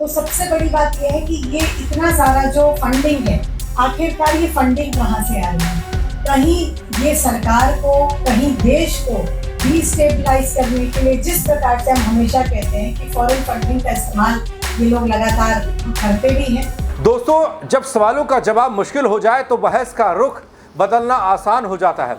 तो सबसे बड़ी बात यह है कि ये इतना सारा जो फंडिंग है, आखिरकार ये फंडिंग कहाँ से आ रही है? कहीं ये सरकार को, कहीं देश को डिस्टेबलाइज करने के लिए, जिस प्रकार से हम हमेशा कहते हैं कि फॉरेन फंडिंग का इस्तेमाल ये लोग लगातार करते भी हैं। दोस्तों, जब सवालों का जवाब मुश्किल हो जाए तो बहस का रुख बदलना आसान हो जाता है।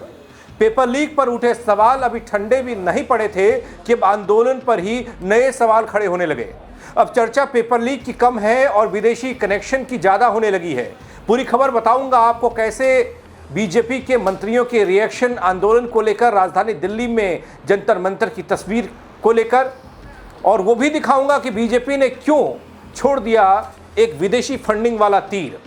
पेपर लीक पर उठे सवाल अभी ठंडे भी नहीं पड़े थे कि अब आंदोलन पर ही नए सवाल खड़े होने लगे। अब चर्चा पेपर लीक की कम है और विदेशी कनेक्शन की ज़्यादा होने लगी है। पूरी खबर बताऊंगा आपको, कैसे बीजेपी के मंत्रियों के रिएक्शन आंदोलन को लेकर, राजधानी दिल्ली में जंतर मंतर की तस्वीर को लेकर, और वो भी दिखाऊंगा कि बीजेपी ने क्यों छोड़ दिया एक विदेशी फंडिंग वाला तीर।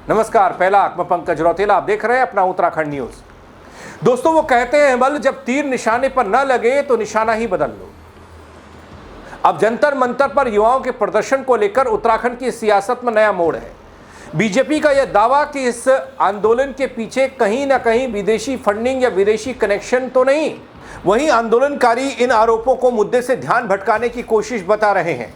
नमस्कार, पहला मैं पंकज रौतेला, आप देख रहे हैं अपना उत्तराखंड न्यूज़। दोस्तों, वो कहते हैं बल जब तीर निशाने पर न लगे तो निशाना ही बदल लो। अब जंतर मंतर पर युवाओं के प्रदर्शन को लेकर उत्तराखंड की सियासत में नया मोड़ है। बीजेपी का यह दावा कि इस आंदोलन के पीछे कहीं ना कहीं विदेशी फंडिंग या विदेशी कनेक्शन तो नहीं। वहीं आंदोलनकारी इन आरोपों को मुद्दे से ध्यान भटकाने की कोशिश बता रहे हैं।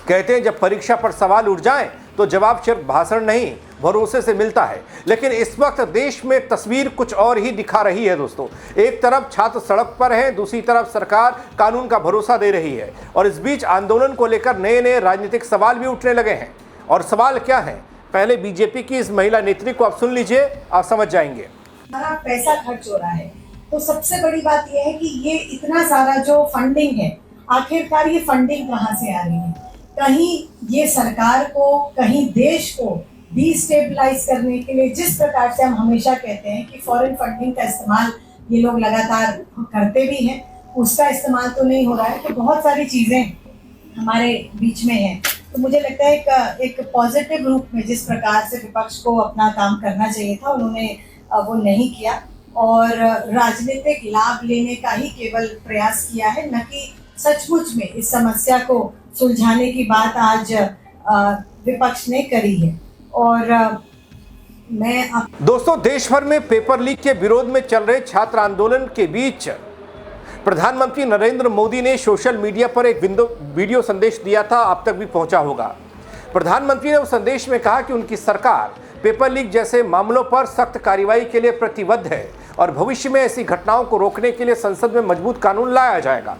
कहते हैं जब परीक्षा पर सवाल उठ जाएं तो जवाब सिर्फ भाषण नहीं, भरोसे से मिलता है। लेकिन इस वक्त देश में तस्वीर कुछ और ही दिखा रही है। दोस्तों, एक तरफ छात्र सड़क पर हैं, दूसरी तरफ सरकार कानून का भरोसा दे रही है, और इस बीच आंदोलन को लेकर नए नए राजनीतिक सवाल भी उठने लगे हैं। और सवाल क्या है, पहले बीजेपी की इस महिला नेत्री को आप सुन लीजिए, आप समझ जाएंगे। हमारा पैसा खर्च हो रहा है, तो सबसे बड़ी बात यह है कि ये इतना सारा जो फंडिंग है, आखिरकार ये फंडिंग कहाँ से आ रही है? कहीं ये सरकार को, कहीं देश को डिस्टेबलाइज करने के लिए, जिस प्रकार से हम हमेशा कहते हैं कि फॉरेन फंडिंग का इस्तेमाल ये लोग लगातार करते भी हैं, उसका इस्तेमाल तो नहीं हो रहा है। तो बहुत सारी चीज़ें हमारे बीच में हैं। तो मुझे लगता है एक पॉजिटिव रूप में जिस प्रकार से विपक्ष को अपना काम करना चाहिए था, उन्होंने वो नहीं किया और राजनीतिक लाभ लेने का ही केवल प्रयास किया है, न कि सचमुच में इस समस्या को सुलझाने की बात आज विपक्ष ने करी है। और दोस्तों, देश भर में पेपर लीक के विरोध में चल रहे छात्र आंदोलन के बीच प्रधानमंत्री नरेंद्र मोदी ने सोशल मीडिया पर एक वीडियो संदेश दिया था, आप तक भी पहुंचा होगा। प्रधानमंत्री ने उस संदेश में कहा कि उनकी सरकार पेपर लीक जैसे मामलों पर सख्त कार्रवाई के लिए प्रतिबद्ध है और भविष्य में ऐसी घटनाओं को रोकने के लिए संसद में मजबूत कानून लाया जाएगा।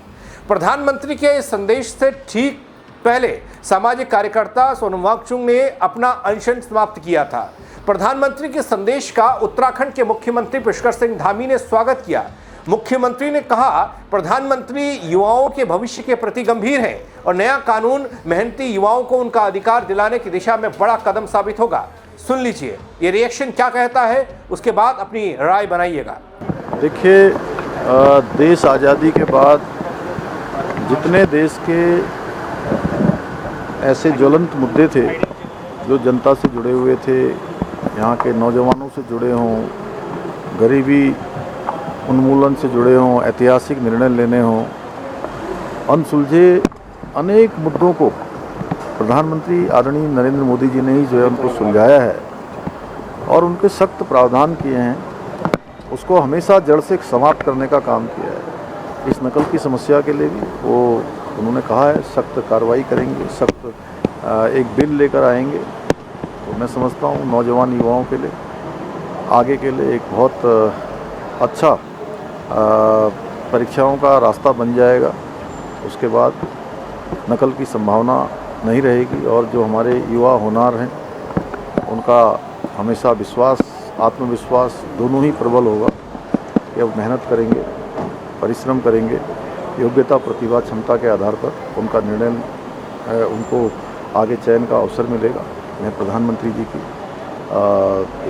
प्रधानमंत्री के इस संदेश से ठीक पहले सामाजिक कार्यकर्ता सोनम वांगचुक ने अपना अनशन समाप्त किया था। प्रधानमंत्री के संदेश का उत्तराखंड के मुख्यमंत्री पुष्कर सिंह धामी ने स्वागत किया। मुख्यमंत्री ने कहा, प्रधानमंत्री युवाओं के भविष्य के प्रति गंभीर हैं और नया कानून मेहनती युवाओं को उनका अधिकार दिलाने की दिशा में बड़ा कदम साबित होगा। सुन लीजिए ये रिएक्शन क्या कहता है, उसके बाद अपनी राय बनाइएगा। देखिए, देश आज़ादी के बाद जितने देश के ऐसे ज्वलंत मुद्दे थे जो जनता से जुड़े हुए थे, यहाँ के नौजवानों से जुड़े हों, गरीबी उन्मूलन से जुड़े हों, ऐतिहासिक निर्णय लेने हों, अनसुलझे अनेक मुद्दों को प्रधानमंत्री आदरणीय नरेंद्र मोदी जी ने ही जो है उनको सुलझाया है और उनके सख्त प्रावधान किए हैं। उसको हमेशा जड़ से समाप्त करने का काम किया है। इस नकल की समस्या के लिए भी वो उन्होंने कहा है सख्त कार्रवाई करेंगे, सख्त एक बिल लेकर आएंगे। तो मैं समझता हूँ नौजवान युवाओं के लिए, आगे के लिए एक बहुत अच्छा परीक्षाओं का रास्ता बन जाएगा। उसके बाद नकल की संभावना नहीं रहेगी और जो हमारे युवा होनहार हैं उनका हमेशा विश्वास, आत्मविश्वास दोनों ही प्रबल होगा कि अब मेहनत करेंगे, परिश्रम करेंगे, योग्यता, प्रतिभा, क्षमता के आधार पर उनका निर्णय, उनको आगे चयन का अवसर मिलेगा। मैं प्रधानमंत्री जी की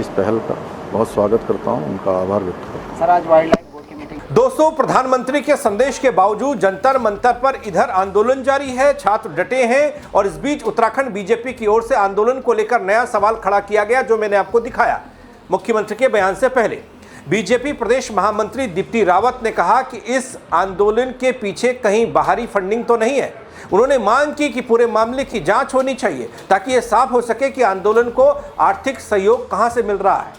इस पहल का बहुत स्वागत करता हूं, उनका आभार व्यक्त करता हूं। सर, आज वाइल्ड लाइफ बोर्ड की मीटिंग। दोस्तों, प्रधानमंत्री के संदेश के बावजूद जंतर मंतर पर इधर आंदोलन जारी है, छात्र डटे हैं और इस बीच उत्तराखंड बीजेपी की ओर से आंदोलन को लेकर नया सवाल खड़ा किया गया, जो मैंने आपको दिखाया। मुख्यमंत्री के बयान से पहले बीजेपी प्रदेश महामंत्री दीप्ति रावत ने कहा कि इस आंदोलन के पीछे कहीं बाहरी फंडिंग तो नहीं है। उन्होंने मांग की कि पूरे मामले की जांच होनी चाहिए ताकि यह साफ हो सके कि आंदोलन को आर्थिक सहयोग कहां से मिल रहा है।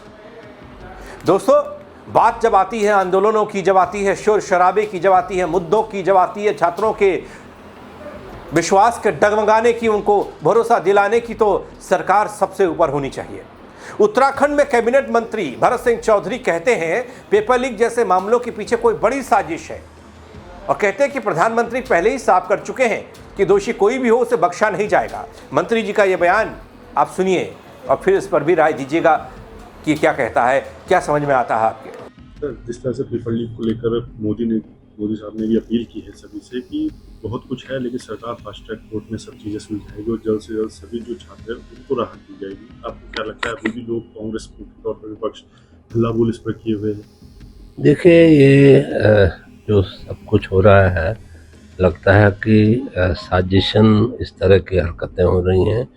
दोस्तों, बात जब आती है आंदोलनों की, जब आती है शोर शराबे की, जब आती है मुद्दों की, जब आती है छात्रों के विश्वास के डगमगाने की, उनको भरोसा दिलाने की तो सरकार सबसे ऊपर होनी चाहिए। उत्तराखंड में कैबिनेट मंत्री भरत सिंह चौधरी कहते हैं पेपर लीक जैसे मामलों के पीछे कोई बड़ी साजिश है और कहते हैं कि प्रधानमंत्री पहले ही साफ कर चुके हैं कि दोषी कोई भी हो उसे बख्शा नहीं जाएगा। मंत्री जी का यह बयान आप सुनिए और फिर इस पर भी राय दीजिएगा कि क्या कहता है, क्या समझ में आता है आपके। जिस तरह से पेपर लीक को लेकर मोदी साहब ने भी अपील की है सभी से कि बहुत कुछ है लेकिन सरकार फास्ट ट्रैक कोर्ट में सब चीज़ें सुलझाएगी और जल्द से जल्द सभी जो छात्र हैं उनको राहत दी जाएगी। आपको क्या लगता है अभी भी लोग कांग्रेस के तौर पर विपक्ष हल्ला बोल इस पर किए हुए हैं? देखिए, ये जो सब कुछ हो रहा है, लगता है कि साजिशन इस तरह की हरकतें हो रही हैं,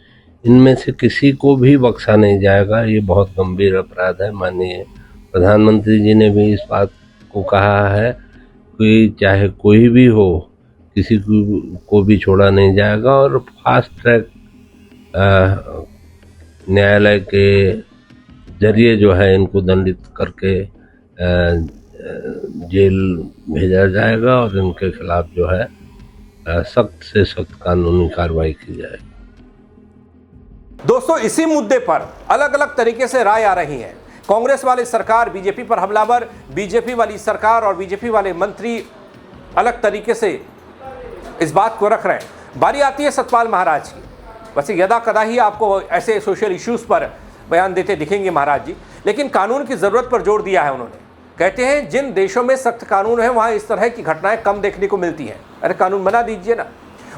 इनमें से किसी को भी बख्शा नहीं जाएगा। ये बहुत गंभीर अपराध है। माननीय प्रधानमंत्री जी ने भी इस बात को कहा है कि चाहे कोई भी हो, किसी को भी छोड़ा नहीं जाएगा और फास्ट ट्रैक न्यायालय के जरिए जो है इनको दंडित करके जेल भेजा जाएगा और इनके खिलाफ जो है सख्त से सख्त कानूनी कार्रवाई की जाएगी। दोस्तों, इसी मुद्दे पर अलग अलग तरीके से राय आ रही है। कांग्रेस वाली सरकार बीजेपी पर हमलावर, बीजेपी वाली सरकार और बीजेपी वाले मंत्री अलग तरीके से इस बात को रख रहे हैं। बारी आती है सतपाल महाराज की। वैसे यदा कदा ही आपको ऐसे सोशल इश्यूज पर बयान देते दिखेंगे महाराज जी, लेकिन कानून की ज़रूरत पर जोर दिया है उन्होंने। कहते हैं जिन देशों में सख्त कानून है वहाँ इस तरह की घटनाएं कम देखने को मिलती हैं। अरे कानून बना दीजिए ना।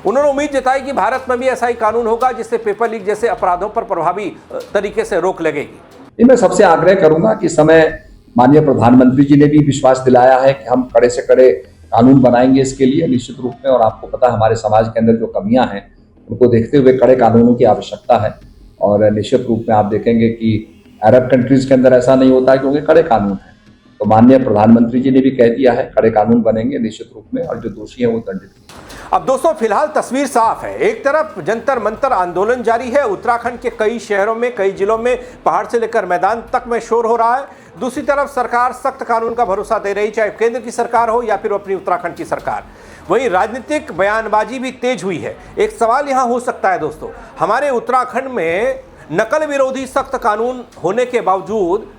उन्होंने उम्मीद जताई कि भारत में भी ऐसा ही कानून होगा जिससे पेपर लीक जैसे अपराधों पर प्रभावी तरीके से रोक लगेगी। मैं सबसे आग्रह करूंगा कि समय माननीय प्रधानमंत्री जी ने भी विश्वास दिलाया है कि हम कड़े से कड़े कानून बनाएंगे इसके लिए निश्चित रूप में। और आपको पता है हमारे समाज के अंदर जो कमियां हैं उनको देखते हुए कड़े कानूनों की आवश्यकता है। और निश्चित रूप में आप देखेंगे कि अरब कंट्रीज के अंदर ऐसा नहीं होता है क्योंकि कड़े कानून हैं। तो माननीय प्रधानमंत्री जी ने भी कह दिया है कड़े कानून बनेंगे निश्चित रूप में और जो दोषी हैं वो दंडित। अब दोस्तों, फिलहाल तस्वीर साफ है। एक तरफ जंतर मंतर आंदोलन जारी है, उत्तराखंड के कई शहरों में, कई जिलों में, पहाड़ से लेकर मैदान तक में शोर हो रहा है। दूसरी तरफ सरकार सख्त कानून का भरोसा दे रही, चाहे केंद्र की सरकार हो या फिर अपनी उत्तराखंड की सरकार। वहीं राजनीतिक बयानबाजी भी तेज हुई है। एक सवाल यहाँ हो सकता है दोस्तों, हमारे उत्तराखंड में नकल विरोधी सख्त कानून होने के बावजूद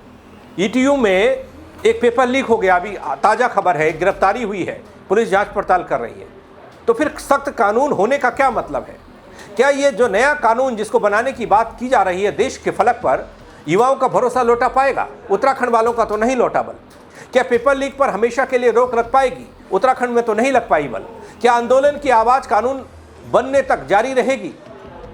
ईटीयू में एक पेपर लीक हो गया। अभी ताज़ा खबर है, गिरफ्तारी हुई है, पुलिस जांच पड़ताल कर रही है। तो फिर सख्त कानून होने का क्या मतलब है? क्या ये जो नया कानून जिसको बनाने की बात की जा रही है देश के फलक पर, युवाओं का भरोसा लौटा पाएगा? उत्तराखंड वालों का तो नहीं लौटा बल। क्या पेपर लीक पर हमेशा के लिए रोक लग पाएगी? उत्तराखंड में तो नहीं लग पाई बल। क्या आंदोलन की आवाज़ कानून बनने तक जारी रहेगी?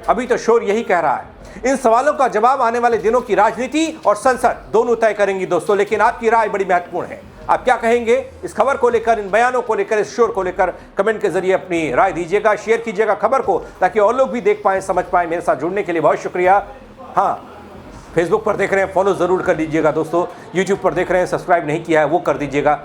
अभी तो शोर यही कह रहा है। इन सवालों का जवाब आने वाले दिनों की राजनीति और संसद दोनों तय करेंगी दोस्तों। लेकिन आपकी राय बड़ी महत्वपूर्ण है। आप क्या कहेंगे इस खबर को लेकर, इन बयानों को लेकर, इस शोर को लेकर? कमेंट के जरिए अपनी राय दीजिएगा, शेयर कीजिएगा खबर को ताकि और लोग भी देख पाएं, समझ पाएं। मेरे साथ जुड़ने के लिए बहुत शुक्रिया। हाँ, फेसबुक पर देख रहे हैं फॉलो जरूर कर लीजिएगा दोस्तों। यूट्यूब पर देख रहे हैं सब्सक्राइब नहीं किया है वो कर दीजिएगा।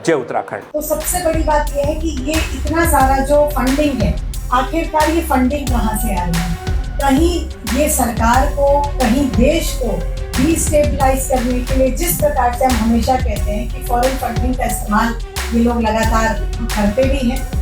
जय उत्तराखंड। तो सबसे बड़ी बात यह है कि ये इतना सारा जो फंडिंग है, आखिरकार ये फंडिंग कहाँ से आ रही है? कहीं ये सरकार को, कहीं देश को डिस्टेबलाइज करने के लिए, जिस प्रकार से हम हमेशा कहते हैं कि फॉरेन फंडिंग का इस्तेमाल ये लोग लगातार करते भी हैं,